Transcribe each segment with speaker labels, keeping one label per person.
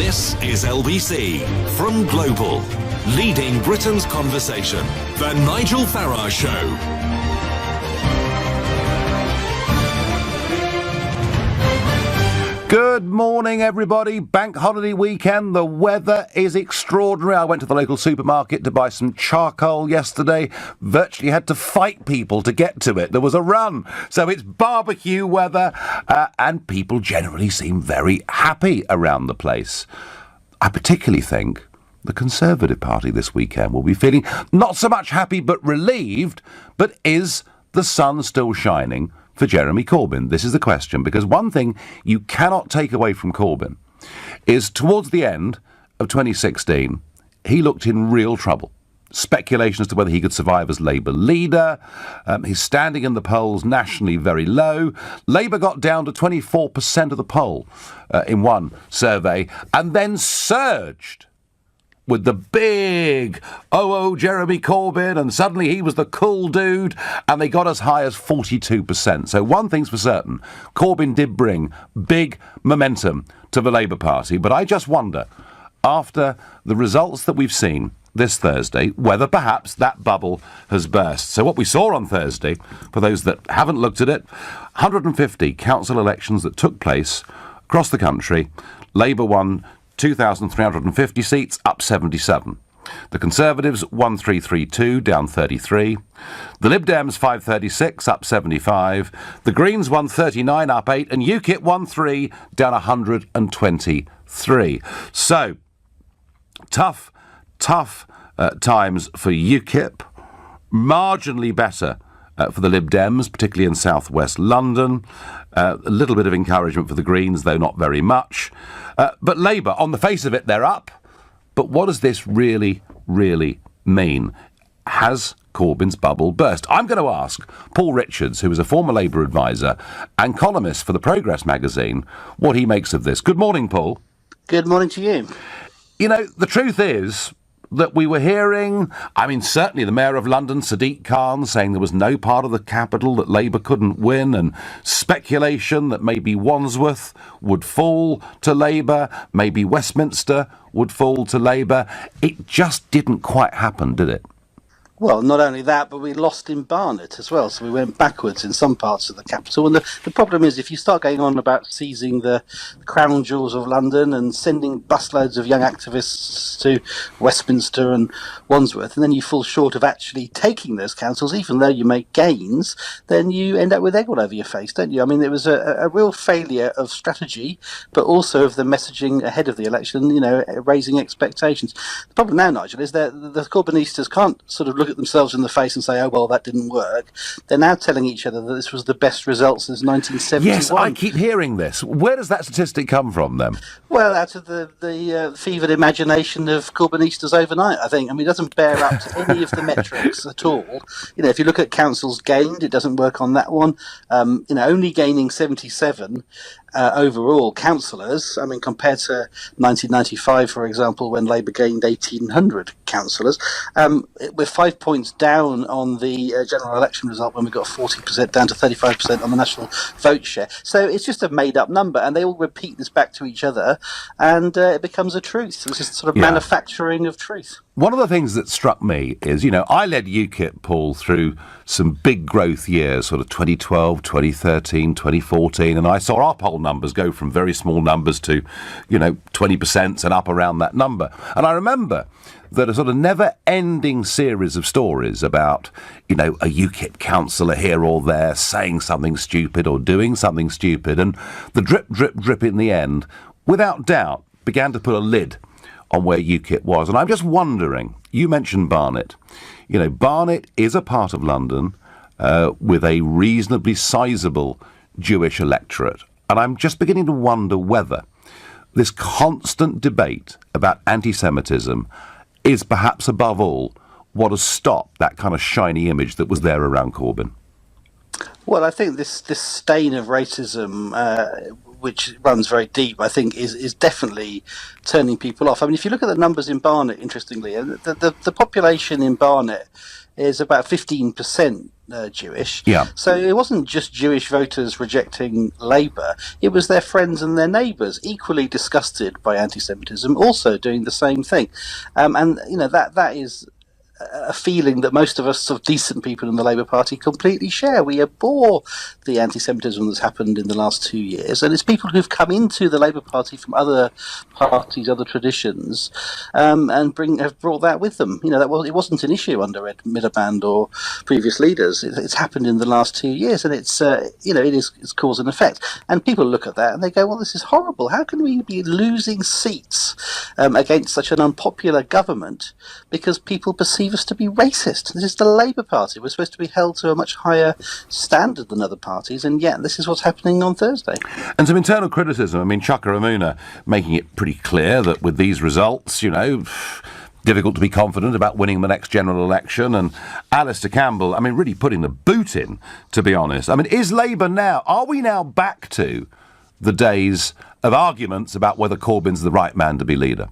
Speaker 1: This is LBC from Global, leading Britain's conversation. The Nigel Farage Show.
Speaker 2: Good morning, everybody. Bank holiday weekend. The weather is extraordinary. I went to the local supermarket to buy some charcoal yesterday. Virtually had to fight people to get to it. There was a run. So it's barbecue weather, and people generally seem very happy around the place. I particularly think the Conservative Party this weekend will be feeling not so much happy but relieved, but is the sun still shining for Jeremy Corbyn? This is the question, because one thing you cannot take away from Corbyn is towards the end of 2016, he looked in real trouble. Speculation as to whether he could survive as Labour leader. His standing in the polls nationally very low. Labour got down to 24% of the poll in one survey and then surged with the big, Jeremy Corbyn, and suddenly he was the cool dude, and they got as high as 42%. So one thing's for certain, Corbyn did bring big momentum to the Labour Party, but I just wonder, after the results that we've seen this Thursday, whether perhaps that bubble has burst. So what we saw on Thursday, for those that haven't looked at it, 150 council elections that took place across the country. Labour won 2,350 seats, up 77. The Conservatives 1,332, down 33. The Lib Dems 536, up 75. The Greens 139, up 8. And UKIP 13, down 123. So, tough times for UKIP. Marginally better for the Lib Dems, particularly in southwest London. A little bit of encouragement for the Greens, though not very much. But Labour, on the face of it, they're up. But what does this really, really mean? Has Corbyn's bubble burst? I'm going to ask Paul Richards, who is a former Labour advisor and columnist for the Progress magazine, what he makes of this. Good morning, Paul.
Speaker 3: Good morning to you.
Speaker 2: You know, the truth is that we were hearing, certainly the Mayor of London, Sadiq Khan, saying there was no part of the capital that Labour couldn't win, and speculation that maybe Wandsworth would fall to Labour, maybe Westminster would fall to Labour. It just didn't quite happen, did it?
Speaker 3: Well, not only that, but we lost in Barnet as well, so we went backwards in some parts of the capital. And the problem is, if you start going on about seizing the crown jewels of London and sending busloads of young activists to Westminster and Wandsworth, and then you fall short of actually taking those councils, even though you make gains, then you end up with egg all over your face, don't you? I mean, it was a real failure of strategy, but also of the messaging ahead of the election, raising expectations. The problem now, Nigel, is that the Corbynistas can't sort of look at themselves in the face and say, oh, well, that didn't work. They're now telling each other that this was the best result since 1971.
Speaker 2: Yes, I keep hearing this. Where does that statistic come from, then?
Speaker 3: Well, out of the fevered imagination of Corbynistas overnight, I think. I mean, it doesn't bear up to any of the metrics at all. If you look at councils gained, it doesn't work on that one. Only gaining 77 overall councillors. I mean, compared to 1995, for example, when Labour gained 1,800 councillors. We're 5 points down on the general election result when we got 40% down to 35% on the national vote share. So it's just a made-up number, and they all repeat this back to each other, and it becomes a truth. It's just sort of manufacturing of truth.
Speaker 2: One of the things that struck me is, I led UKIP, Paul, through some big growth years, sort of 2012, 2013, 2014, and I saw our poll numbers go from very small numbers to, 20% and up around that number. And I remember that a sort of never-ending series of stories about, a UKIP councillor here or there saying something stupid or doing something stupid, and the drip, drip, drip in the end, without doubt, began to put a lid on where UKIP was. And I'm just wondering, you mentioned Barnet. Barnet is a part of London with a reasonably sizable Jewish electorate. And I'm just beginning to wonder whether this constant debate about anti-Semitism is perhaps above all what has stopped that kind of shiny image that was there around Corbyn.
Speaker 3: Well, I think this stain of racism which runs very deep, I think is definitely turning people off. I mean, if you look at the numbers in Barnet, interestingly, the population in Barnet is about 15% Jewish.
Speaker 2: Yeah.
Speaker 3: So it wasn't just Jewish voters rejecting Labour, it was their friends and their neighbours, equally disgusted by anti-Semitism, also doing the same thing. And, that is a feeling that most of us sort of decent people in the Labour Party completely share. We abhor the anti-Semitism that's happened in the last 2 years, and it's people who've come into the Labour Party from other parties, other traditions, and have brought that with them. It wasn't an issue under Ed Miliband or previous leaders. It's happened in the last 2 years, and it's cause and effect. And people look at that and they go, "Well, this is horrible. How can we be losing seats against such an unpopular government because people perceive us to be racist? This is the Labour Party. We're supposed to be held to a much higher standard than other parties, and yet this is what's happening on Thursday."
Speaker 2: And some internal criticism. I mean, Chuka Umunna making it pretty clear that with these results, difficult to be confident about winning the next general election. And Alistair Campbell, I mean, really putting the boot in, to be honest. I mean, are we now back to the days of arguments about whether Corbyn's the right man to be leader?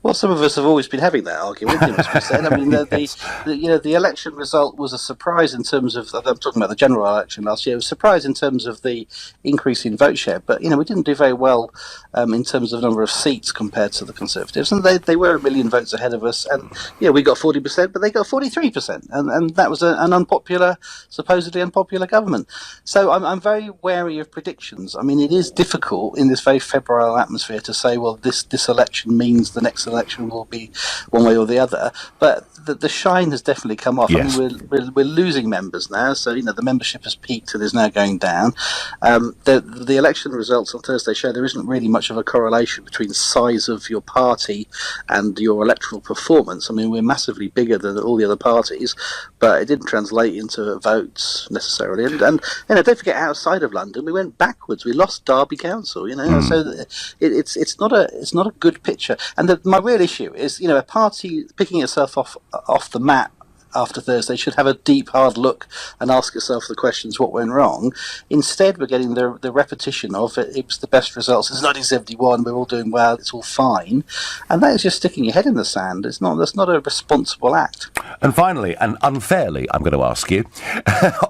Speaker 3: Well, some of us have always been having that argument, as we said. I mean,
Speaker 2: Yes.
Speaker 3: the election result was a surprise in terms of, I'm talking about the general election last year, it was a surprise in terms of the increase in vote share, but, we didn't do very well in terms of number of seats compared to the Conservatives, and they were 1 million votes ahead of us, and, we got 40%, but they got 43%, and that was an supposedly unpopular government. So I'm very wary of predictions. I mean, it is difficult in this very febrile atmosphere to say, well, this election means the next election will be one way or the other, but the shine has definitely come off.
Speaker 2: Yes.
Speaker 3: I mean, we're losing members now, so the membership has peaked and is now going down. The election results on Thursday show there isn't really much of a correlation between the size of your party and your electoral performance. I mean, we're massively bigger than all the other parties, but it didn't translate into votes necessarily. And don't forget, outside of London, we went backwards. We lost Derby Council. So it's not a good picture. And my real issue is, a party picking itself off the map after Thursday should have a deep, hard look and ask itself the questions, what went wrong? Instead, we're getting the repetition of it was the best results since 1971, we're all doing well, it's all fine. And that is just sticking your head in the sand. That's not a responsible act.
Speaker 2: And finally, and unfairly, I'm going to ask you,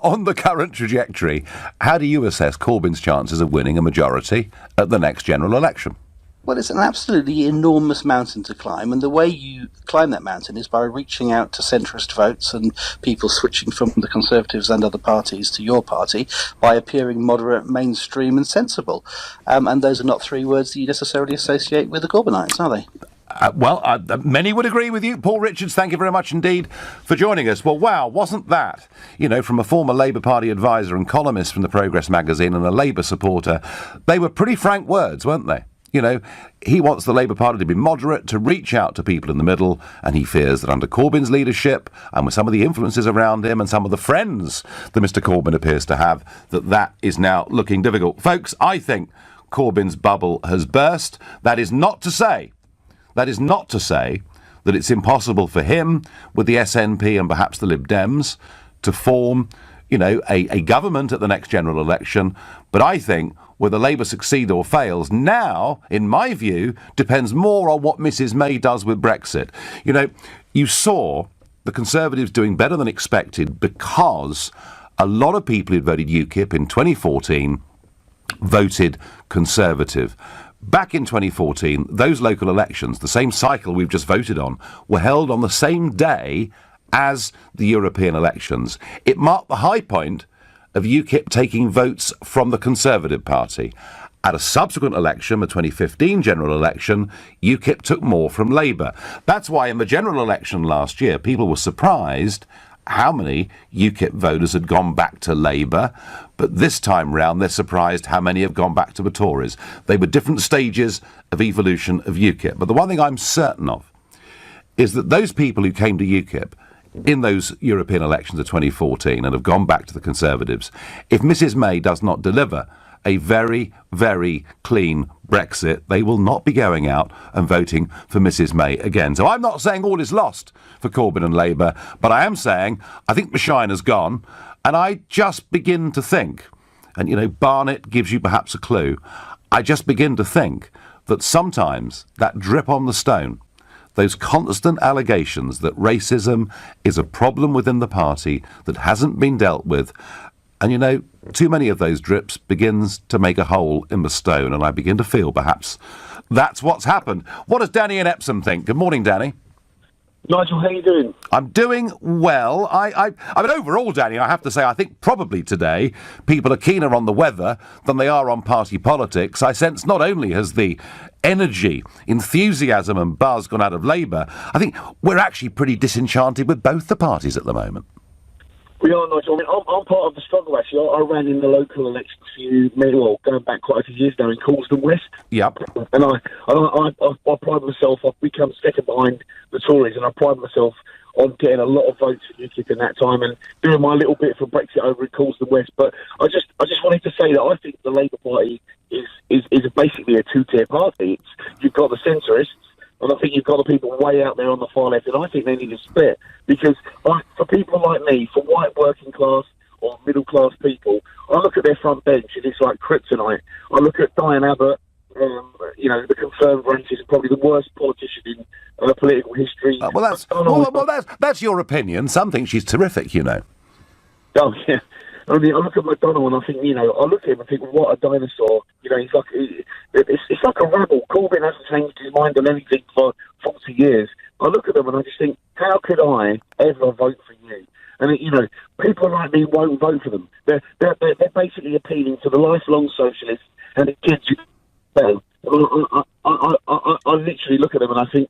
Speaker 2: on the current trajectory, how do you assess Corbyn's chances of winning a majority at the next general election?
Speaker 3: Well, it's an absolutely enormous mountain to climb, and the way you climb that mountain is by reaching out to centrist votes and people switching from the Conservatives and other parties to your party by appearing moderate, mainstream and sensible. And those are not three words that you necessarily associate with the Corbynites, are they?
Speaker 2: Many would agree with you. Paul Richards, thank you very much indeed for joining us. Well, wow, wasn't that, from a former Labour Party advisor and columnist from the Progress magazine and a Labour supporter, they were pretty frank words, weren't they? He wants the Labour Party to be moderate, to reach out to people in the middle, and he fears that under Corbyn's leadership, and with some of the influences around him and some of the friends that Mr Corbyn appears to have, that is now looking difficult. Folks, I think Corbyn's bubble has burst. That is not to say that it's impossible for him, with the SNP and perhaps the Lib Dems, to form, a government at the next general election. But I think whether Labour succeed or fails now, in my view, depends more on what Mrs May does with Brexit. You saw the Conservatives doing better than expected because a lot of people who'd voted UKIP in 2014 voted Conservative. Back in 2014, those local elections, the same cycle we've just voted on, were held on the same day as the European elections. It marked the high point of UKIP taking votes from the Conservative Party. At a subsequent election, the 2015 general election, UKIP took more from Labour. That's why in the general election last year, people were surprised how many UKIP voters had gone back to Labour, but this time round they're surprised how many have gone back to the Tories. They were different stages of evolution of UKIP. But the one thing I'm certain of is that those people who came to UKIP in those European elections of 2014 and have gone back to the Conservatives, if Mrs May does not deliver a very, very clean Brexit, they will not be going out and voting for Mrs May again. So I'm not saying all is lost for Corbyn and Labour, but I am saying I think the shine has gone, and I just begin to think and, Barnett gives you perhaps a clue. I just begin to think that sometimes that drip on the stone, those constant allegations that racism is a problem within the party that hasn't been dealt with, and, too many of those drips begins to make a hole in the stone, and I begin to feel perhaps that's what's happened. What does Danny in Epsom think? Good morning, Danny.
Speaker 4: Nigel, how are you doing?
Speaker 2: I'm doing well. I mean, overall, Danny, I have to say, I think probably today people are keener on the weather than they are on party politics. I sense not only has the energy, enthusiasm and buzz gone out of Labour, I think we're actually pretty disenchanted with both the parties at the moment.
Speaker 4: We are, Nigel. I mean, I'm part of the struggle, actually. I ran in the local elections going back quite a few years now in Corbynism West.
Speaker 2: Yep.
Speaker 4: And I pride myself, I've become second behind the Tories, and I pride myself on getting a lot of votes for UKIP in that time and doing my little bit for Brexit over in Corbynism West. But I just wanted to say that I think the Labour Party is basically a two-tier party. You've got the centrists, and I think you've got the people way out there on the far left, and I think they need a split. Because for people like me, for white working class or middle class people, I look at their front bench and it's like kryptonite. I look at Diane Abbott, the confirmed racist, probably the worst politician in political history.
Speaker 2: That's your opinion. Some think she's terrific,
Speaker 4: Oh, yeah. I mean, I look at McDonnell and I think, I look at him and think, what a dinosaur. He's like, it's like a rebel. Corbyn hasn't changed his mind on anything for 40 years. I look at them and I just think, how could I ever vote for you? And, people like me won't vote for them. They're basically appealing to the lifelong socialists and the kids. I literally look at them and I think,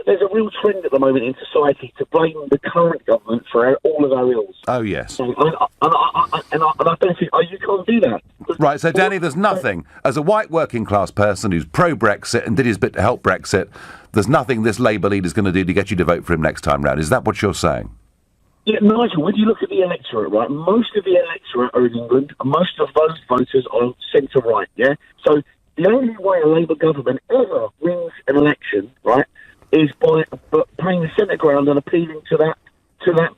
Speaker 4: there's a real trend at the moment in society to blame the current government for all of our ills.
Speaker 2: Oh, yes.
Speaker 4: And I don't think, you can't do that.
Speaker 2: Right, so Danny, there's nothing, as a white working class person who's pro-Brexit and did his bit to help Brexit, there's nothing this Labour leader's going to do to get you to vote for him next time round. Is that what you're saying?
Speaker 4: Yeah, Nigel, when you look at the electorate, right, most of the electorate are in England, and most of those voters are centre-right, yeah? So the only way a Labour government ever wins an election, right, is by playing the centre ground and appealing to that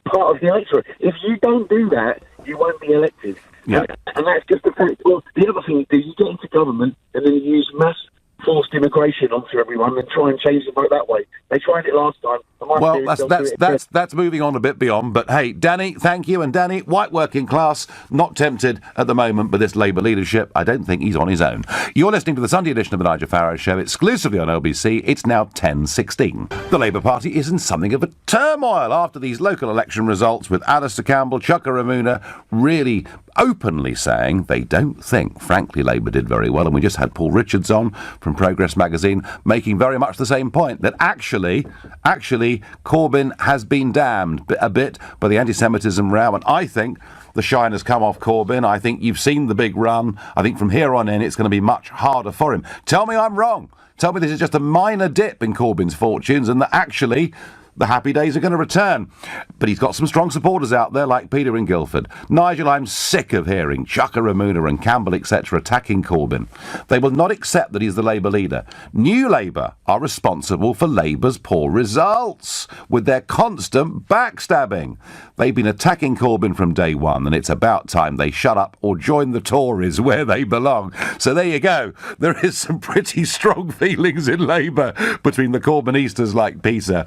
Speaker 4: part of the electorate. If you don't do that, you won't be elected.
Speaker 2: Yeah.
Speaker 4: And that's just the fact. Well, the other thing is you get into government and then you use mass forced immigration onto everyone and try and change the vote that way. They tried it last time.
Speaker 2: Well, that's moving on a bit beyond. But hey, Danny, thank you. And Danny, white working class, not tempted at the moment by this Labour leadership. I don't think he's on his own. You're listening to the Sunday edition of the Nigel Farage Show, exclusively on LBC. It's now 10:16. The Labour Party is in something of a turmoil after these local election results, with Alistair Campbell, Chuka Ramuna really openly saying they don't think, frankly, Labour did very well. And we just had Paul Richards on from Progress magazine making very much the same point, that actually Corbyn has been damned a bit by the anti-Semitism row, and I think the shine has come off Corbyn. I think you've seen the big run. I think from here on in it's going to be much harder for him. Tell me I'm wrong. Tell me this is just a minor dip in Corbyn's fortunes and that actually the happy days are going to return. But he's got some strong supporters out there like Peter in Guildford. Nigel, I'm sick of hearing Chuka Ramuna and Campbell, etc. attacking Corbyn. They will not accept that he's the Labour leader. New Labour are responsible for Labour's poor results with their constant backstabbing. They've been attacking Corbyn from day one, and it's about time they shut up or join the Tories where they belong. So there you go. There is some pretty strong feelings in Labour between the Corbynistas like Peter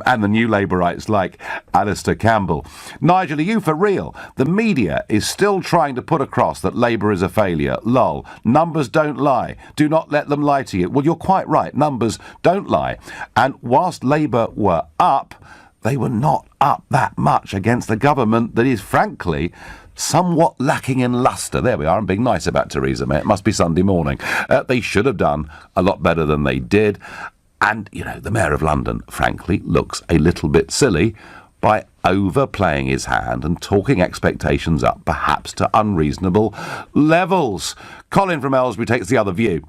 Speaker 2: and the new Labourites like Alistair Campbell. Nigel, are you for real? The media is still trying to put across that Labour is a failure. Lol. Numbers don't lie. Do not let them lie to you. Well, you're quite right. Numbers don't lie. And whilst Labour were up, they were not up that much against the government that is, frankly, somewhat lacking in lustre. There we are. I'm being nice about Theresa May. It must be Sunday morning. They should have done a lot better than they did. And, the Mayor of London, frankly, looks a little bit silly by overplaying his hand and talking expectations up, perhaps to unreasonable levels. Colin from Aylesbury takes the other view.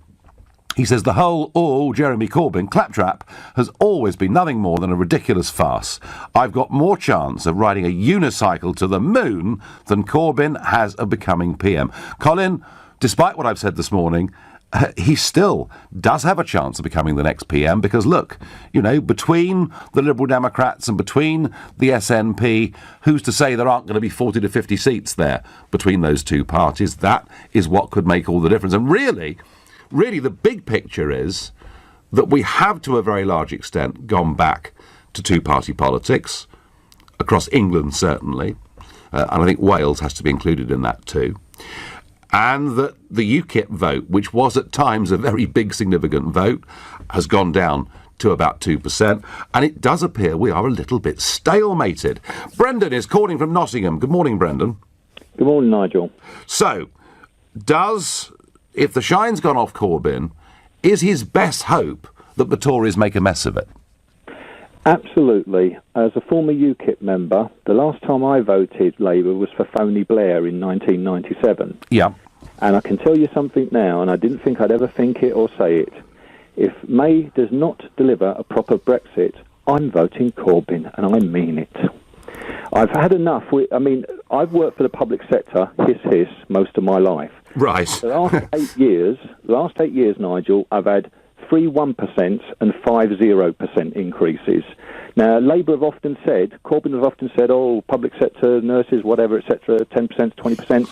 Speaker 2: He says the whole Jeremy Corbyn claptrap has always been nothing more than a ridiculous farce. I've got more chance of riding a unicycle to the moon than Corbyn has of becoming PM. Colin, despite what I've said this morning, he still does have a chance of becoming the next PM because, look, between the Liberal Democrats and between the SNP, who's to say there aren't going to be 40 to 50 seats there between those two parties? That is what could make all the difference. And really, the big picture is that we have, to a very large extent, gone back to two-party politics, across England certainly, and I think Wales has to be included in that too. And that the UKIP vote, which was at times a very big significant vote, has gone down to about 2%. And it does appear we are a little bit stalemated. Brendan is calling from Nottingham. Good morning, Brendan.
Speaker 5: Good morning, Nigel.
Speaker 2: So, if the shine's gone off Corbyn, is his best hope that the Tories make a mess of it?
Speaker 5: Absolutely. As a former UKIP member, the last time I voted Labour was for Tony Blair in 1997.
Speaker 2: Yeah.
Speaker 5: And I can tell you something now, and I didn't think I'd ever think it or say it. If May does not deliver a proper Brexit, I'm voting Corbyn, and I mean it. I've had enough. I've worked for the public sector, hiss, most of my life.
Speaker 2: Right.
Speaker 5: The last 8 years, Nigel, I've had 3 1% and 5 0% increases. Now, Labour have often said, Corbyn has often said, public sector, nurses, whatever, etc., 10%, 20%.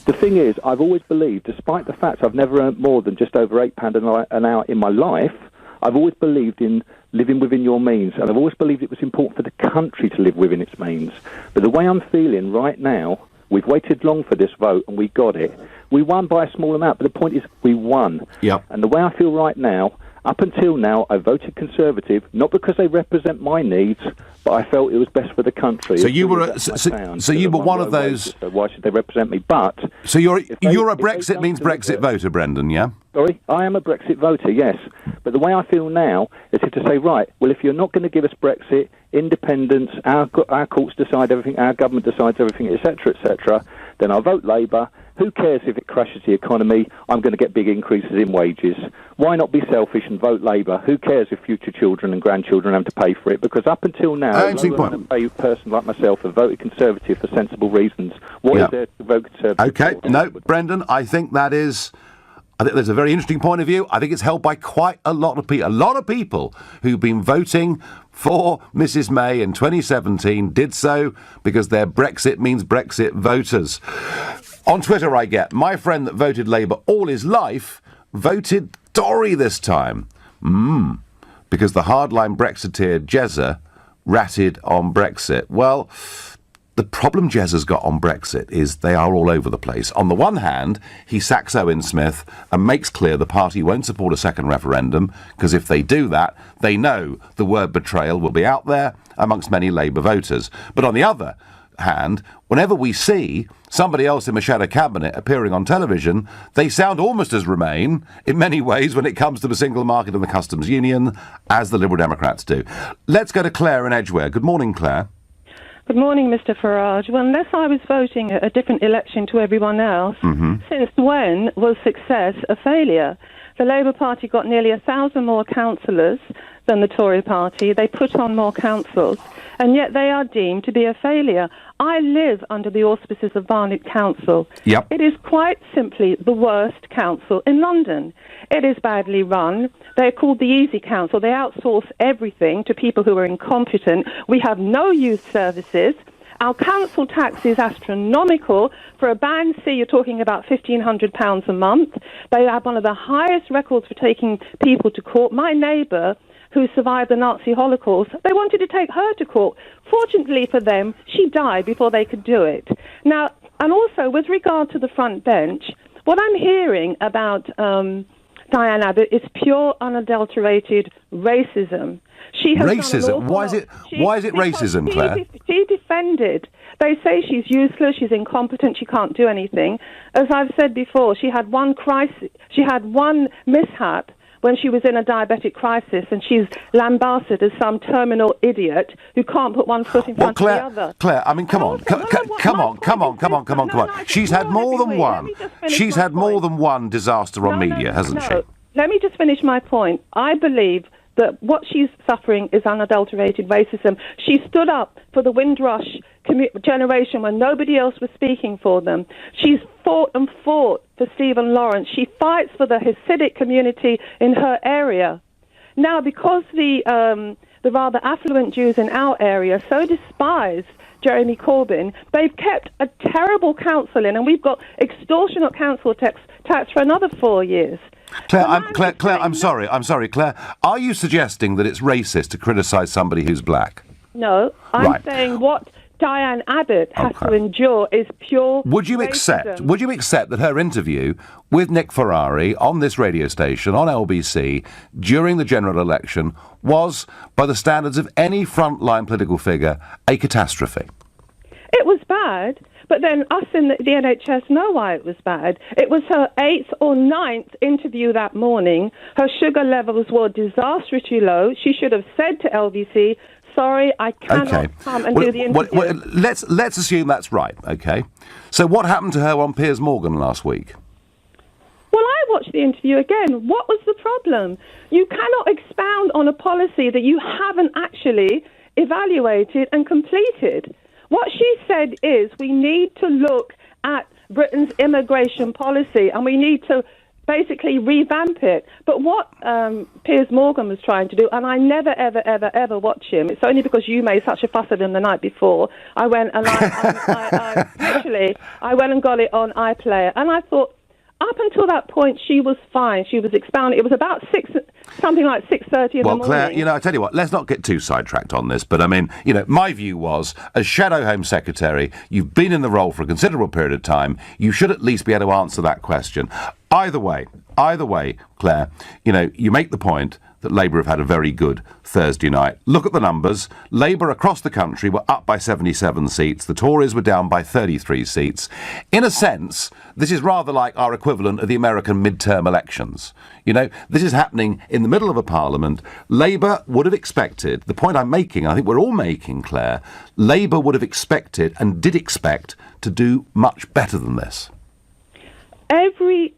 Speaker 5: The thing is, I've always believed, despite the fact I've never earned more than just over £8 an hour in my life, I've always believed in living within your means, and I've always believed it was important for the country to live within its means. But the way I'm feeling right now, we've waited long for this vote, and we got it. We won by a small amount, but the point is we won.
Speaker 2: Yep.
Speaker 5: And the way I feel right now, up until now, I voted Conservative, not because they represent my needs, but I felt it was best for the country.
Speaker 2: So you were one of those.
Speaker 5: So why should they represent me? But
Speaker 2: so you're a Brexit means Brexit voter, Brendan, yeah?
Speaker 5: Sorry, I am a Brexit voter, yes. But the way I feel now is to say, right, well, if you're not going to give us Brexit, independence, our courts decide everything, our government decides everything, etc., then I'll vote Labour. Who cares if it crashes the economy? I'm going to get big increases in wages. Why not be selfish and vote Labour? Who cares if future children and grandchildren have to pay for it? Because up until now, a person like myself have voted Conservative for sensible reasons. What is there to vote Conservative?
Speaker 2: Okay, no, Brendan, I think there's a very interesting point of view. I think it's held by quite a lot of people. A lot of people who've been voting for Mrs May in 2017 did so because they're Brexit means Brexit voters. On Twitter I get, my friend that voted Labour all his life voted Tory this time. Because the hardline Brexiteer Jezza ratted on Brexit. Well, the problem Jezza's got on Brexit is they are all over the place. On the one hand, he sacks Owen Smith and makes clear the party won't support a second referendum, because if they do that, they know the word betrayal will be out there amongst many Labour voters. But on the other hand, whenever we see somebody else in the shadow cabinet appearing on television, they sound almost as Remain in many ways when it comes to the single market and the customs union as the Liberal Democrats do. Let's go to Claire in Edgware. Good morning, Claire.
Speaker 6: Good morning, Mr. Farage. Well, unless I was voting a different election to everyone else, since when was success a failure? The Labour Party got nearly 1,000 more councillors than the Tory Party. They put on more councils, and yet they are deemed to be a failure. I live under the auspices of Barnet Council.
Speaker 2: Yep.
Speaker 6: It is quite simply the worst council in London. It is badly run. They're called the Easy Council. They outsource everything to people who are incompetent. We have no youth services. Our council tax is astronomical. For a Band C, you're talking about £1,500 a month. They have one of the highest records for taking people to court. My neighbour, who survived the Nazi Holocaust, they wanted to take her to court. Fortunately for them, she died before they could do it. Now, and also with regard to the front bench, what I'm hearing about Diane Abbott is pure, unadulterated racism. She has
Speaker 2: racism? Why is it racism, Claire?
Speaker 6: She defended. They say she's useless, she's incompetent, she can't do anything. As I've said before, she had one mishap when she was in a diabetic crisis, and she's lambasted as some terminal idiot who can't put one foot in front of the other.
Speaker 2: Claire, I mean, come on. She's had more than one. She's had more than one disaster on media, hasn't she?
Speaker 6: Let me just finish my point. I believe that what she's suffering is unadulterated racism. She stood up for the Windrush generation when nobody else was speaking for them. She's fought and fought for Stephen Lawrence. She fights for the Hasidic community in her area. Now, because the rather affluent Jews in our area so despise Jeremy Corbyn, they've kept a terrible council in, and we've got extortionate council tax for another 4 years.
Speaker 2: Claire, I'm sorry, Claire. Are you suggesting that it's racist to criticise somebody who's black?
Speaker 6: No, I'm saying what Diane Abbott has to endure is pure
Speaker 2: Would you
Speaker 6: racism.
Speaker 2: accept that her interview with Nick Ferrari on this radio station, on LBC, during the general election, was, by the standards of any frontline political figure, a catastrophe?
Speaker 6: It was bad, but then us in the NHS know why it was bad. It was her 8th or 9th interview that morning. Her sugar levels were disastrously low. She should have said to LBC, sorry, I cannot come and do the interview.
Speaker 2: Let's assume that's right, okay? So what happened to her on Piers Morgan last week?
Speaker 6: Well, I watched the interview again. What was the problem? You cannot expound on a policy that you haven't actually evaluated and completed. What she said is we need to look at Britain's immigration policy and we need to basically revamp it. But what Piers Morgan was trying to do, and I never, ever, ever, ever watch him. It's only because you made such a fuss of him the night before. I went and I went and got it on iPlayer, and I thought, up until that point, she was fine. She was expounding. It was about 6:30 in the morning.
Speaker 2: Well, Claire, I tell you what, let's not get too sidetracked on this, but I mean, my view was, as Shadow Home Secretary, you've been in the role for a considerable period of time, you should at least be able to answer that question. Either way, Claire, you make the point that Labour have had a very good Thursday night. Look at the numbers. Labour across the country were up by 77 seats. The Tories were down by 33 seats. In a sense, this is rather like our equivalent of the American midterm elections. This is happening in the middle of a parliament. Labour would have expected, the point I'm making, I think we're all making, Claire, Labour would have expected and did expect to do much better than this.
Speaker 6: Every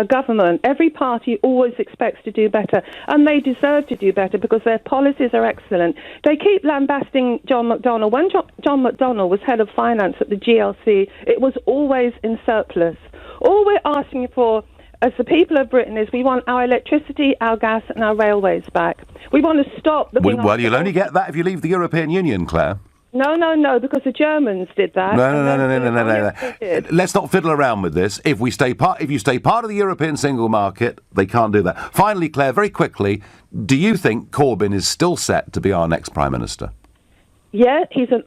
Speaker 6: government, every party always expects to do better, and they deserve to do better because their policies are excellent. They keep lambasting John McDonnell. When John McDonnell was head of finance at the GLC, it was always in surplus. All we're asking for as the people of Britain is we want our electricity, our gas and our railways back. We want to stop the...
Speaker 2: Well, you'll only get that if you leave the European Union, Claire.
Speaker 6: No, because the Germans did that.
Speaker 2: No. Let's not fiddle around with this. If you stay part of the European single market, they can't do that. Finally, Claire, very quickly, do you think Corbyn is still set to be our next Prime Minister?
Speaker 6: Yeah, he's the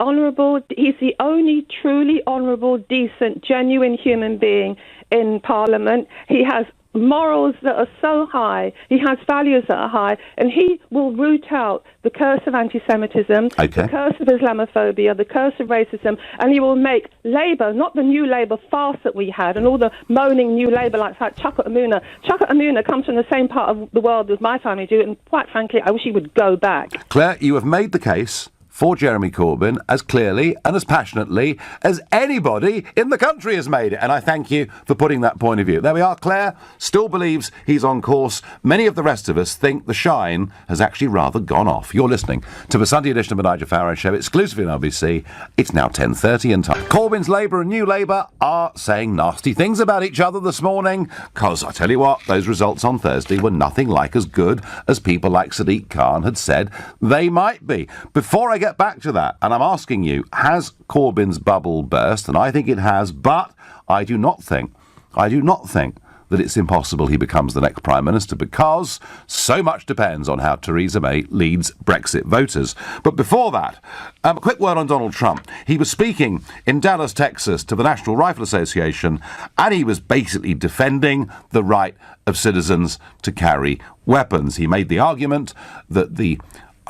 Speaker 6: only truly honourable, decent, genuine human being in Parliament. He has morals that are so high, he has values that are high, and he will root out the curse of anti-Semitism, the curse of Islamophobia, the curse of racism, and he will make Labour, not the new Labour farce that we had, and all the moaning new Labour like Chuck Amuna. Chuck Amuna comes from the same part of the world as my family do, and quite frankly, I wish he would go back.
Speaker 2: Claire, you have made the case for Jeremy Corbyn as clearly and as passionately as anybody in the country has made it. And I thank you for putting that point of view. There we are. Claire still believes he's on course. Many of the rest of us think the shine has actually rather gone off. You're listening to the Sunday edition of the Nigel Farage Show, exclusively on LBC. It's now 10:30 and time. Corbyn's Labour and New Labour are saying nasty things about each other this morning, because I tell you what, those results on Thursday were nothing like as good as people like Sadiq Khan had said they might be. Before I get back to that, and I'm asking you, has Corbyn's bubble burst? And I think it has, but I do not think that it's impossible he becomes the next Prime Minister, because so much depends on how Theresa May leads Brexit voters. But before that, a quick word on Donald Trump. He was speaking in Dallas, Texas to the National Rifle Association, and he was basically defending the right of citizens to carry weapons. He made the argument that the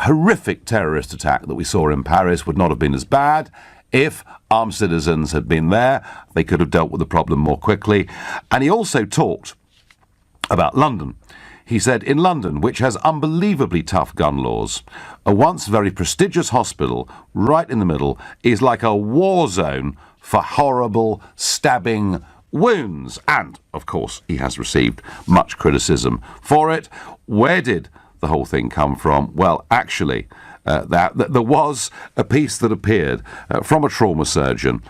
Speaker 2: horrific terrorist attack that we saw in Paris would not have been as bad if armed citizens had been there. They could have dealt with the problem more quickly. And he also talked about London. He said, in London, which has unbelievably tough gun laws, a once very prestigious hospital right in the middle is like a war zone for horrible, stabbing, wounds. And, of course, he has received much criticism for it. Where did the whole thing come from? Well, actually, there was a piece that appeared from a trauma surgeon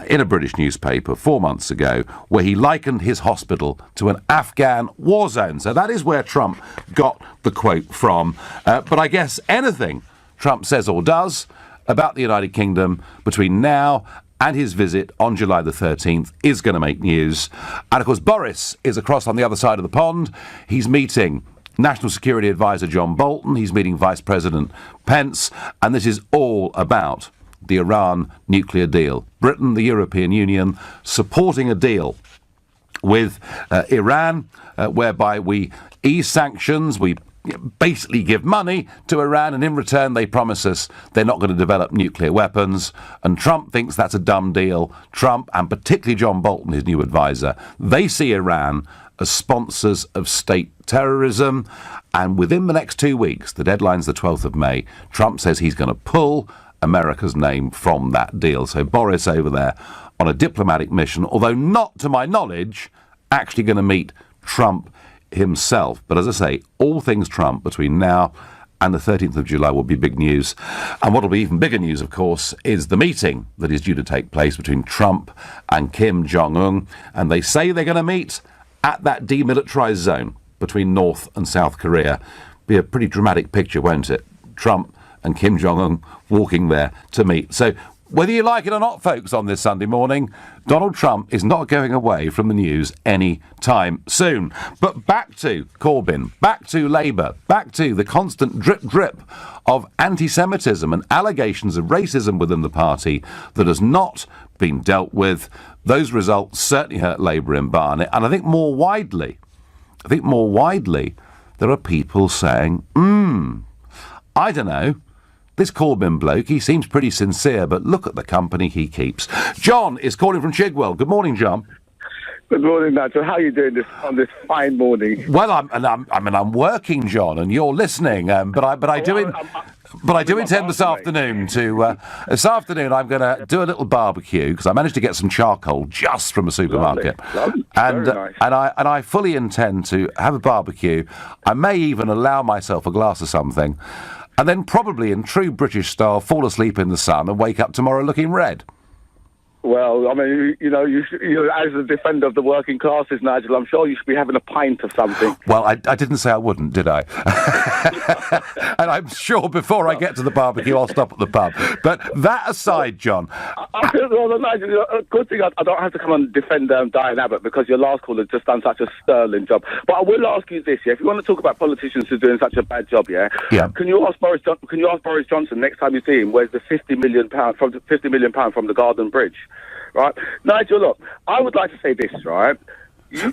Speaker 2: in a British newspaper 4 months ago where he likened his hospital to an Afghan war zone. So that is where Trump got the quote from. But I guess anything Trump says or does about the United Kingdom between now and his visit on July the 13th is going to make news. And, of course, Boris is across on the other side of the pond. He's meeting National Security Advisor John Bolton. He's meeting Vice President Pence. And this is all about the Iran nuclear deal. Britain, the European Union, supporting a deal with Iran, whereby we ease sanctions, we basically give money to Iran, and in return they promise us they're not going to develop nuclear weapons. And Trump thinks that's a dumb deal. Trump, and particularly John Bolton, his new advisor, they see Iran as sponsors of state terrorism. And within the next 2 weeks, the deadline's the 12th of May, Trump says he's going to pull America's name from that deal. So Boris over there on a diplomatic mission, although not, to my knowledge, actually going to meet Trump himself. But as I say, all things Trump between now and the 13th of July will be big news. And what will be even bigger news, of course, is the meeting that is due to take place between Trump and Kim Jong-un. And they say they're going to meet at that demilitarized zone between North and South Korea. Be a pretty dramatic picture, won't it? Trump and Kim Jong-un walking there to meet. So whether you like it or not, folks, on this Sunday morning, Donald Trump is not going away from the news any time soon. But back to Corbyn, back to Labour, back to the constant drip of anti-Semitism and allegations of racism within the party that has not been dealt with. Those results certainly hurt Labour in Barnet. And I think more widely, there are people saying, I don't know, this Corbyn bloke, he seems pretty sincere, but look at the company he keeps. John is calling from Chigwell. Good morning, John.
Speaker 7: Good morning, Nigel. How are you doing on this fine morning?
Speaker 2: Well, I'm working, John, and you're listening. But I do intend this afternoon to. This afternoon, I'm going to do a little barbecue because I managed to get some charcoal just from a supermarket,
Speaker 7: Lovely.
Speaker 2: and
Speaker 7: Very nice.
Speaker 2: and I fully intend to have a barbecue. I may even allow myself a glass of something, and then probably in true British style, fall asleep in the sun and wake up tomorrow looking red.
Speaker 7: Well, I mean, you as a defender of the working classes, Nigel, I'm sure you should be having a pint of something.
Speaker 2: Well, I didn't say I wouldn't, did I? And I'm sure before I get to the barbecue, I'll stop at the pub. But that aside, John.
Speaker 7: I feel, well, Nigel, a good thing I don't have to come and defend Diane Abbott because your last caller has just done such a sterling job. But I will ask you this, yeah? If you want to talk about politicians who are doing such a bad job, yeah? Can you ask Boris Johnson next time you see him, where's the £50 million from the Garden Bridge? Right, Nigel, look, I would like to say this, right?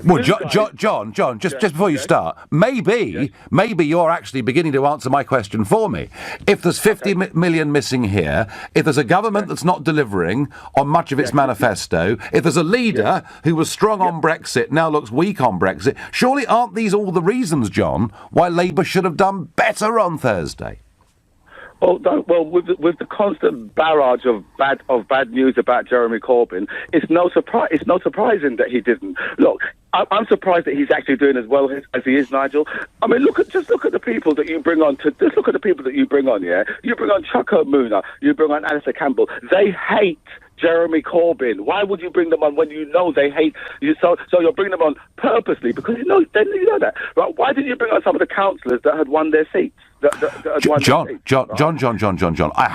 Speaker 2: Well, John, just before you start, maybe you're actually beginning to answer my question for me. If there's 50 million missing here, if there's a government that's not delivering on much of its manifesto, if there's a leader who was strong on Brexit, now looks weak on Brexit, surely aren't these all the reasons, John, why Labour should have done better on Thursday?
Speaker 7: Well, with the constant barrage of bad news about Jeremy Corbyn, it's no surprising that he didn't. Look, I'm surprised that he's actually doing as well as he is, Nigel. I mean, look at the people that you bring on. Yeah, you bring on Chuka Umunna, you bring on Alistair Campbell. They hate Jeremy Corbyn. Why would you bring them on when you know they hate you? So you're bringing them on purposely because you know that. Right? Why didn't you bring on some of the councillors that had won their seats? John.
Speaker 2: I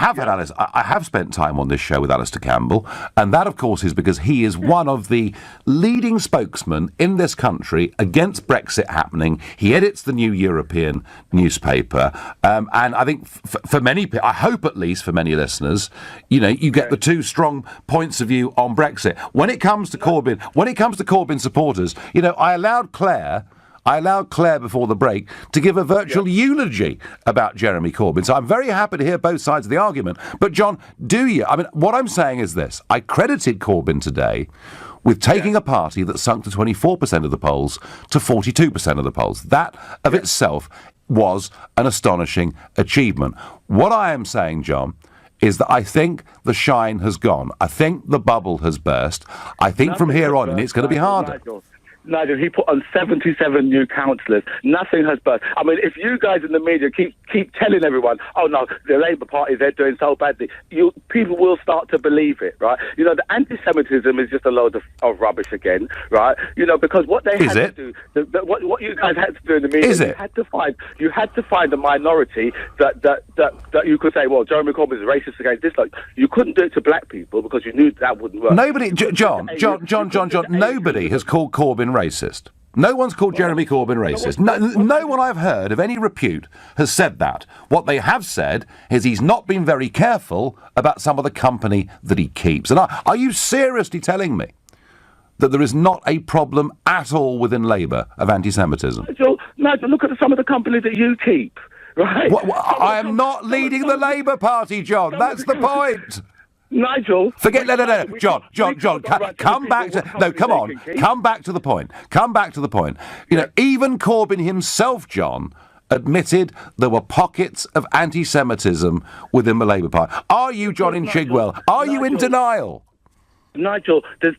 Speaker 2: have spent time on this show with Alistair Campbell, and that, of course, is because he is one of the leading spokesmen in this country against Brexit happening. He edits the New European newspaper, and I think for many, I hope at least for many listeners, you get the two strong points of view on Brexit. When it comes to Corbyn supporters, I allowed Claire before the break to give a virtual eulogy about Jeremy Corbyn. So I'm very happy to hear both sides of the argument. But, John, do you? I mean, what I'm saying is this. I credited Corbyn today with taking a party that sunk to 24% of the polls to 42% of the polls. That of itself was an astonishing achievement. What I am saying, John, is that I think the shine has gone. I think the bubble has burst. I think from here on in it's going to be harder.
Speaker 7: Nigel, he put on 77 new councillors. Nothing has burst. I mean, if you guys in the media keep telling everyone, oh no, the Labour Party, they're doing so badly, people will start to believe it, right? You know, the anti-Semitism is just a load of rubbish again, right? You know, because what they had to do, what you guys had to do in the media, you had to find a minority that you could say, well, Jeremy Corbyn is racist against this. Like, you couldn't do it to black people because you knew that wouldn't work.
Speaker 2: Nobody, John, nobody has called Corbyn racist. No one's called Jeremy Corbyn racist. No one I've heard of any repute has said that. What they have said is he's not been very careful about some of the company that he keeps. And are you seriously telling me that there is not a problem at all within Labour of anti-Semitism?
Speaker 7: Nigel, look at some of the company that you keep, right?
Speaker 2: I am not leading the Labour Party, John. That's the point.
Speaker 7: Nigel,
Speaker 2: forget no. John, come back to come back to the point. Come back to the point. You know, even Corbyn himself, John, admitted there were pockets of anti-Semitism within the Labour Party. Are you, John, in Chigwell? Are you in denial?
Speaker 7: Nigel, there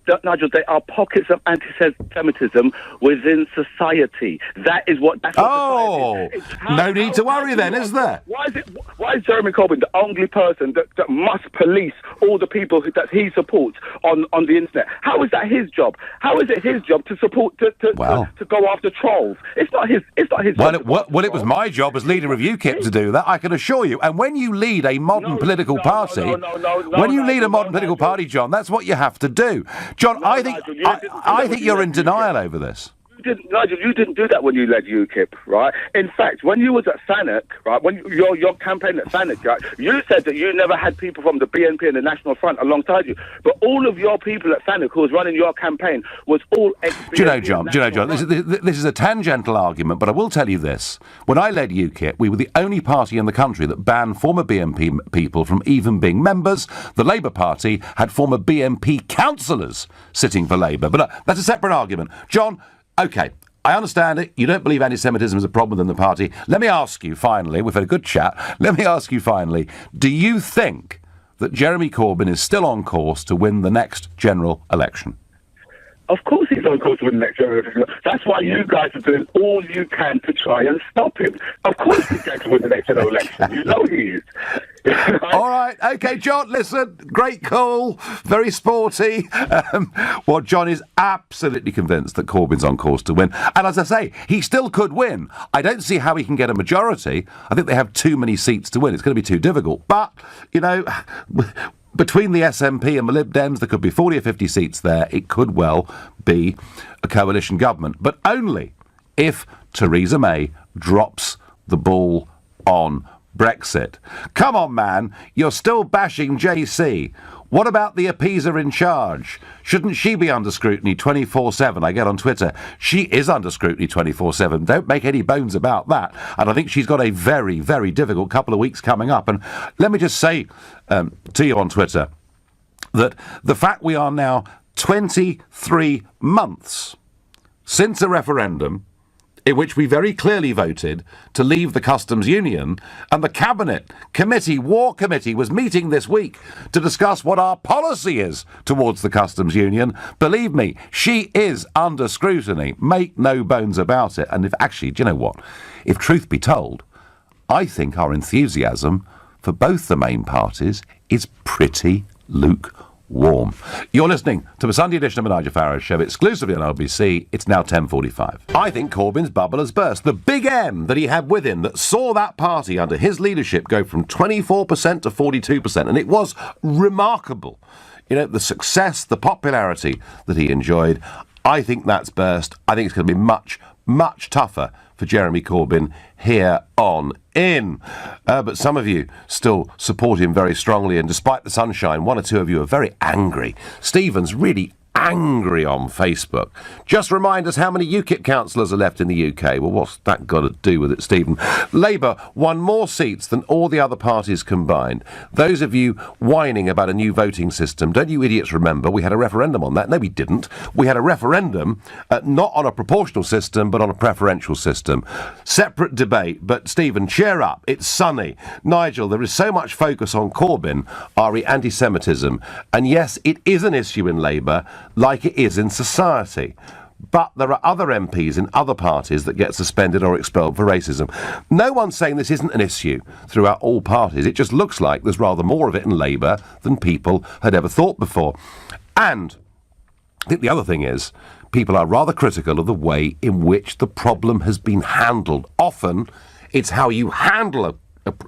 Speaker 7: are pockets of anti-Semitism within society. That's what society is.
Speaker 2: No need to worry then, is there?
Speaker 7: Why is Jeremy Corbyn the only person that must police all the people that he supports on the internet? How is that his job? How is it his job to support to go after trolls? It's not his job.
Speaker 2: Well, it was my job as leader of UKIP to do that, I can assure you. And when you lead a modern political party, John, that's what you have to do. John, I think you're in denial over this.
Speaker 7: Nigel, you didn't do that when you led UKIP, right? In fact, when you was at Thanet, right, when your campaign at Thanet, right, you said that you never had people from the BNP and the National Front alongside you. But all of your people at Thanet who was running your campaign was all ex-BNP.
Speaker 2: Do you know, John, this is a tangential argument, but I will tell you this. When I led UKIP, we were the only party in the country that banned former BNP people from even being members. The Labour Party had former BNP councillors sitting for Labour. But that's a separate argument. John, OK, I understand it. You don't believe anti-Semitism is a problem within the party. Let me ask you, finally, we've had a good chat. Let me ask you, finally, do you think that Jeremy Corbyn is still on course to win the next general election?
Speaker 7: Of course he's on course to win the next general election. That's why you guys are doing all you can to try and stop him. Of course he's going to win the next general election. You know he is.
Speaker 2: All right, OK, John, listen, great call, very sporty. Well, John is absolutely convinced that Corbyn's on course to win. And as I say, he still could win. I don't see how he can get a majority. I think they have too many seats to win. It's going to be too difficult. But, you know, between the SNP and the Lib Dems, there could be 40 or 50 seats there. It could well be a coalition government, but only if Theresa May drops the ball on Brexit. Come on, man, you're still bashing JC. What about the appeaser in charge? Shouldn't she be under scrutiny 24/7? I get on Twitter. She is under scrutiny 24/7. Don't make any bones about that. And I think she's got a very, very difficult couple of weeks coming up. And let me just say to you on Twitter that the fact we are now 23 months since a referendum in which we very clearly voted to leave the customs union, and the Cabinet Committee, War Committee, was meeting this week to discuss what our policy is towards the customs union. Believe me, she is under scrutiny. Make no bones about it. And if actually, do you know what? If truth be told, I think our enthusiasm for both the main parties is pretty lukewarm. You're listening to the Sunday edition of the Nigel Farage Show, exclusively on LBC. It's now 10:45. I think Corbyn's bubble has burst. The big M that he had with him that saw that party under his leadership go from 24% to 42%, and it was remarkable. You know, the success, the popularity that he enjoyed, I think that's burst. I think it's going to be much, much tougher for Jeremy Corbyn here on in. But some of you still support him very strongly, and despite the sunshine, one or two of you are very angry. Stephen's really angry on Facebook. Just remind us how many UKIP councillors are left in the UK. Well, what's that got to do with it, Stephen? Labour won more seats than all the other parties combined. Those of you whining about a new voting system, don't you idiots remember we had a referendum on that? No, we didn't. We had a referendum not on a proportional system, but on a preferential system. Separate debate, but Stephen, cheer up. It's sunny. Nigel, there is so much focus on Corbyn, re anti-Semitism, and yes, it is an issue in Labour, like it is in society. But there are other MPs in other parties that get suspended or expelled for racism. No one's saying this isn't an issue throughout all parties. It just looks like there's rather more of it in Labour than people had ever thought before. And I think the other thing is, people are rather critical of the way in which the problem has been handled. Often, it's how you handle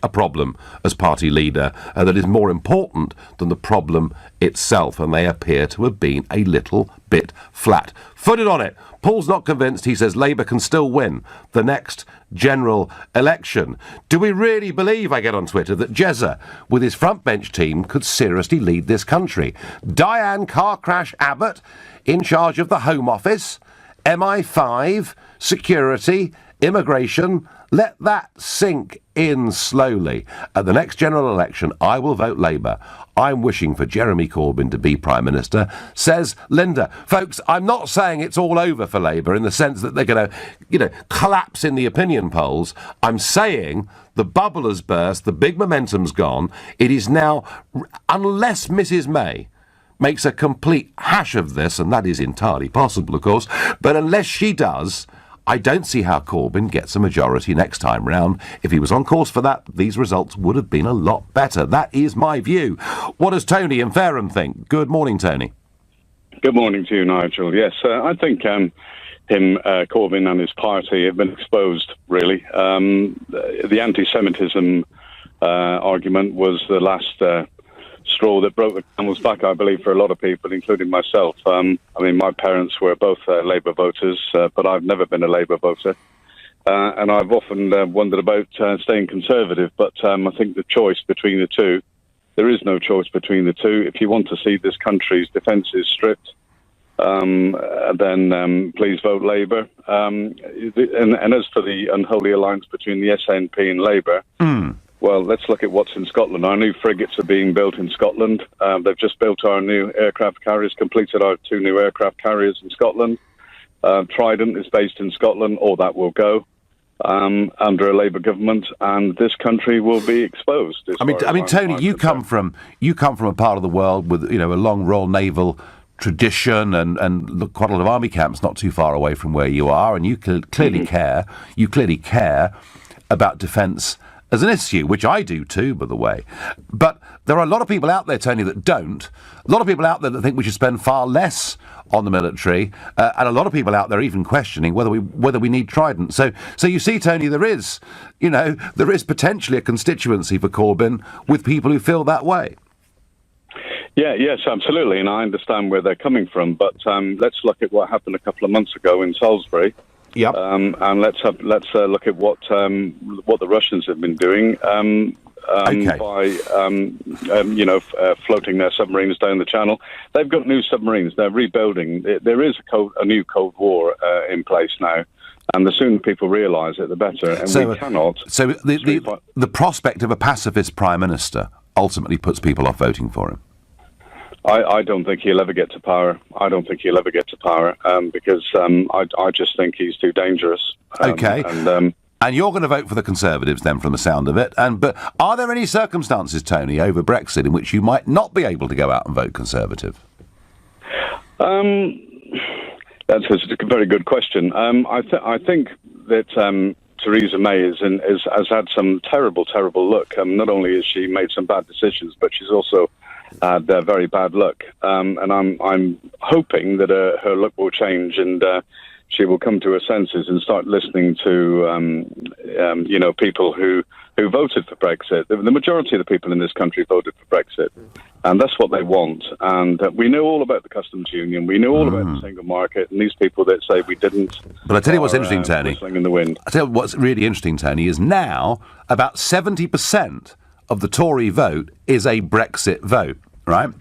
Speaker 2: a problem as party leader that is more important than the problem itself, and they appear to have been a little bit flat-footed on it. Paul's not convinced. He says Labour can still win the next general election. Do we really believe, I get on Twitter, that Jezza, with his front bench team, could seriously lead this country? Diane Car Crash Abbott, in charge of the Home Office, MI5, security, immigration. Let that sink in slowly. At the next general election, I will vote Labour. I'm wishing for Jeremy Corbyn to be Prime Minister, says Linda. Folks, I'm not saying it's all over for Labour in the sense that they're going to, collapse in the opinion polls. I'm saying the bubble has burst, the big momentum's gone. It is now, unless Mrs May makes a complete hash of this, and that is entirely possible, of course, but unless she does, I don't see how Corbyn gets a majority next time round. If he was on course for that, these results would have been a lot better. That is my view. What does Tony in Fareham think? Good morning, Tony.
Speaker 8: Good morning to you, Nigel. Yes, I think Corbyn and his party have been exposed, really. The anti-Semitism argument was the last straw that broke the camel's back, I believe, for a lot of people, including myself. My parents were both Labour voters, but I've never been a Labour voter. And I've often wondered about staying Conservative, but I think the choice between the two, there is no choice between the two. If you want to see this country's defences stripped, then please vote Labour. And as for the unholy alliance between the SNP and Labour, well, let's look at what's in Scotland. Our new frigates are being built in Scotland. They've just built our new aircraft carriers, completed our 2 new aircraft carriers in Scotland. Trident is based in Scotland, or that will go under a Labour government, and this country will be exposed.
Speaker 2: Tony, you come from a part of the world with a long Royal Naval tradition and quite a lot of army camps not too far away from where you are, and you clearly care. You clearly care about defence as an issue, which I do too, by the way. But there are a lot of people out there, Tony, that don't. A lot of people out there that think we should spend far less on the military, and a lot of people out there even questioning whether we need Trident. So you see, Tony, there is potentially a constituency for Corbyn with people who feel that way.
Speaker 8: Yeah, yes, absolutely, and I understand where they're coming from. But let's look at what happened a couple of months ago in Salisbury.
Speaker 2: Yep.
Speaker 8: And let's look at what the Russians have been doing by floating their submarines down the channel. They've got new submarines. They're rebuilding. There is a new Cold War in place now. And the sooner people realise it, the better. And we cannot. So
Speaker 2: the prospect of a pacifist Prime Minister ultimately puts people off voting for him.
Speaker 8: I don't think he'll ever get to power. Because I just think he's too dangerous.
Speaker 2: Okay. And you're going to vote for the Conservatives then, from the sound of it. But are there any circumstances, Tony, over Brexit in which you might not be able to go out and vote Conservative?
Speaker 8: That's a very good question. I think that Theresa May has had some terrible luck. Not only has she made some bad decisions, but she's also had very bad luck, and I'm hoping that her luck will change and she will come to her senses and start listening to people who voted for Brexit. The majority of the people in this country voted for Brexit, and that's what they want. And we know all about the customs union, we know all about the single market, and these people that say we didn't.
Speaker 2: But I tell you what's interesting, Tony.
Speaker 8: Whistling in the wind.
Speaker 2: I tell you what's really interesting, Tony, is now about 70% of the Tory vote is a Brexit vote, right?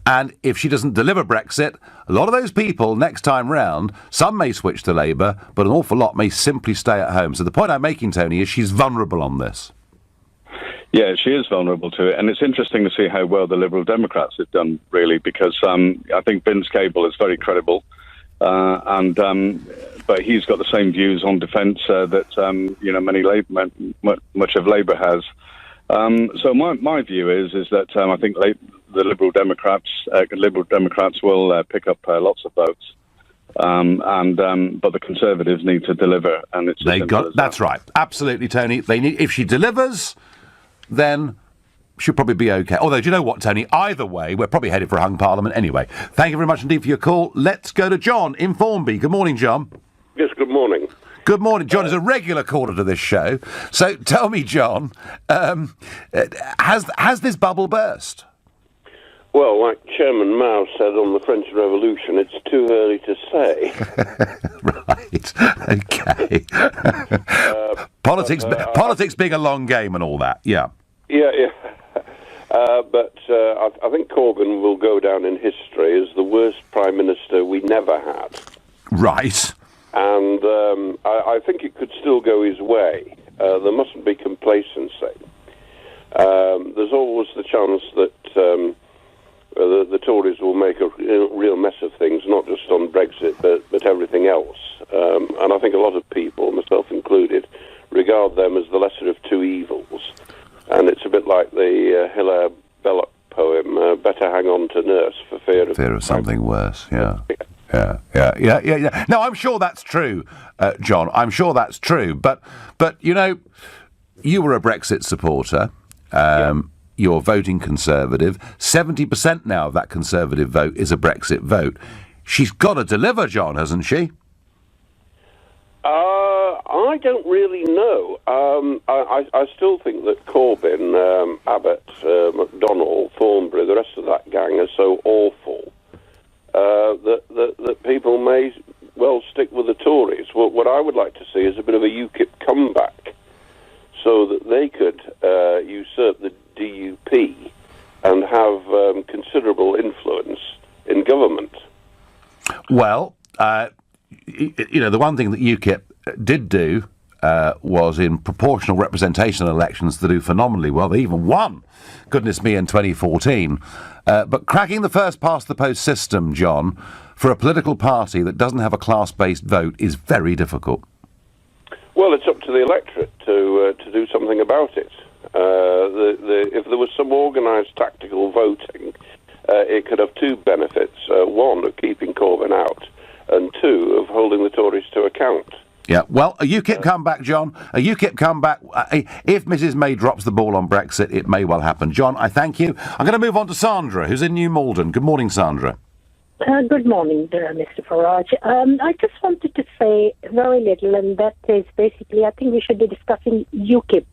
Speaker 2: And if she doesn't deliver Brexit, a lot of those people next time round, some may switch to Labour, but an awful lot may simply stay at home. So the point I'm making, Tony, is she's vulnerable on this.
Speaker 8: Yeah, she is vulnerable to it, and it's interesting to see how well the Liberal Democrats have done, really, because I think Vince Cable is very credible, but he's got the same views on defence that much of Labour has. So my view is that I think the Liberal Democrats will pick up lots of votes, but the Conservatives need to deliver, and it's
Speaker 2: that's right, absolutely, Tony. They need, if she delivers, then she'll probably be okay. Although, do you know what, Tony? Either way, we're probably headed for a hung parliament anyway. Thank you very much indeed for your call. Let's go to John in Formby. Good morning, John.
Speaker 9: Yes, good morning.
Speaker 2: Good morning. John is a regular caller to this show. So tell me, John, has this bubble burst?
Speaker 9: Well, like Chairman Mao said on the French Revolution, it's too early to say.
Speaker 2: Right. Okay. Politics being a long game and all that. Yeah.
Speaker 9: Yeah. But I think Corbyn will go down in history as the worst Prime Minister we never had.
Speaker 2: Right.
Speaker 9: And I think it could still go his way. There mustn't be complacency. There's always the chance that the Tories will make a real mess of things, not just on Brexit, but everything else. And I think a lot of people, myself included, regard them as the lesser of two evils. And it's a bit like the Hilaire Belloc poem, better hang on to nurse for fear of
Speaker 2: something worse, yeah. Yeah. No, I'm sure that's true, John. I'm sure that's true. But you know, you were a Brexit supporter. You're voting Conservative. 70% now of that Conservative vote is a Brexit vote. She's got to deliver, John, hasn't she?
Speaker 9: I don't really know. I still think that Corbyn, Abbott, McDonnell, Thornbury, the rest of that gang are so awful that people may well stick with the Tories. What I would like to see is a bit of a UKIP comeback so that they could usurp the DUP and have considerable influence in government.
Speaker 2: Well, you know, the one thing that UKIP did do was in proportional representation elections to do phenomenally well. They even won, goodness me, in 2014. But cracking the first past the post system, John, for a political party that doesn't have a class-based vote is very difficult.
Speaker 9: Well, it's up to the electorate to do something about it. If there was some organised tactical voting, it could have two benefits. One, of keeping Corbyn out, and two, of holding the Tories to account.
Speaker 2: Yeah, well, a UKIP comeback, John. A UKIP comeback. If Mrs May drops the ball on Brexit, it may well happen. John, I thank you. I'm going to move on to Sandra, who's in New Malden. Good morning, Sandra.
Speaker 10: Good morning, Mr. Farage. I just wanted to say very little, and that is basically, I think we should be discussing UKIP.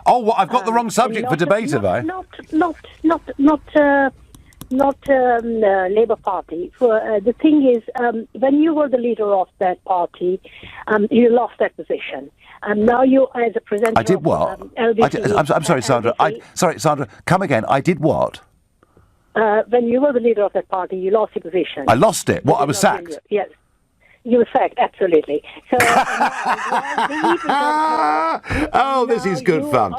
Speaker 2: Oh, well, I've got the wrong subject for debate, have I?
Speaker 10: Not Labour Party. The thing is, when you were the leader of that party, you lost that position. And now you, as a presenter,
Speaker 2: I did what? I'm sorry, Sandra. Sorry, Sandra. Come again. I did what?
Speaker 10: When you were the leader of that party, you lost your position.
Speaker 2: I lost it. What? I was sacked.
Speaker 10: Yes. You were sacked, absolutely. So,
Speaker 2: this is good fun.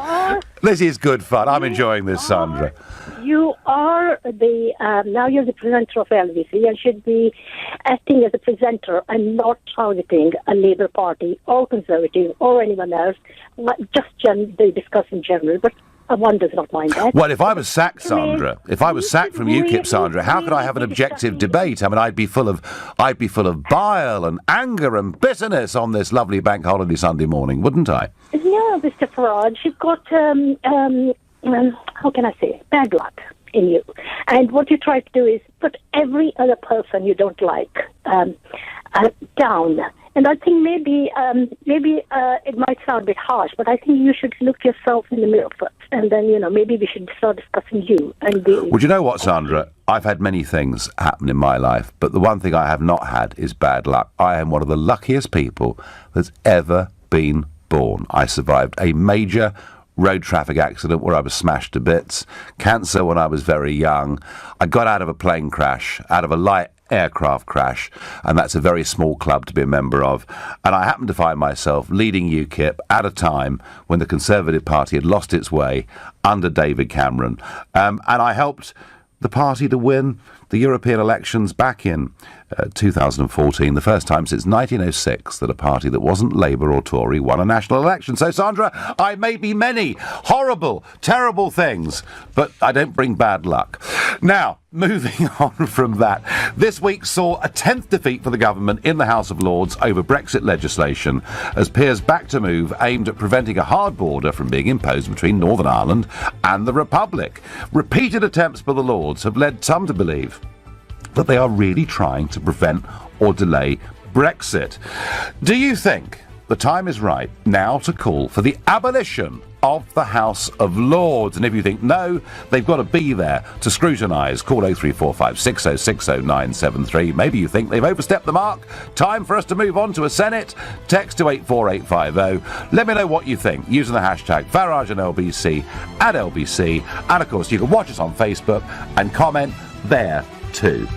Speaker 2: This is good fun. I'm enjoying this, Sandra.
Speaker 10: You are now you're the presenter of LBC and should be acting as a presenter and not targeting a Labour Party or Conservative or anyone else, just they discuss in general, but one does not mind that.
Speaker 2: Well, if I was sacked, Sandra, if I was sacked from UKIP, Sandra, how could I have an objective debate? I mean, I'd be full of bile and anger and bitterness on this lovely bank holiday Sunday morning, wouldn't I?
Speaker 10: No, Mr. Farage, you've got how can I say, bad luck in you. And what you try to do is put every other person you don't like down. And I think maybe it might sound a bit harsh, but I think you should look yourself in the mirror first, and then maybe we should start discussing you. Well,
Speaker 2: you know what, Sandra? I've had many things happen in my life, but the one thing I have not had is bad luck. I am one of the luckiest people that's ever been born. I survived a major road traffic accident where I was smashed to bits, cancer when I was very young. I got out of a plane crash, out of a light aircraft crash, and that's a very small club to be a member of. And I happened to find myself leading UKIP at a time when the Conservative Party had lost its way under David Cameron. And I helped the party to win the European elections back in 2014, the first time since 1906 that a party that wasn't Labour or Tory won a national election. So, Sandra, I may be many horrible, terrible things, but I don't bring bad luck. Now, moving on from that, this week saw a 10th defeat for the government in the House of Lords over Brexit legislation as peers backed a move aimed at preventing a hard border from being imposed between Northern Ireland and the Republic. Repeated attempts by the Lords have led some to believe that they are really trying to prevent or delay Brexit. Do you think the time is right now to call for the abolition of the House of Lords? And if you think no, they've got to be there to scrutinise. Call 0345 6060 973. Maybe you think they've overstepped the mark. Time for us to move on to a Senate. Text to 84850. Let me know what you think using the hashtag Farage and LBC at LBC. And of course, you can watch us on Facebook and comment there too.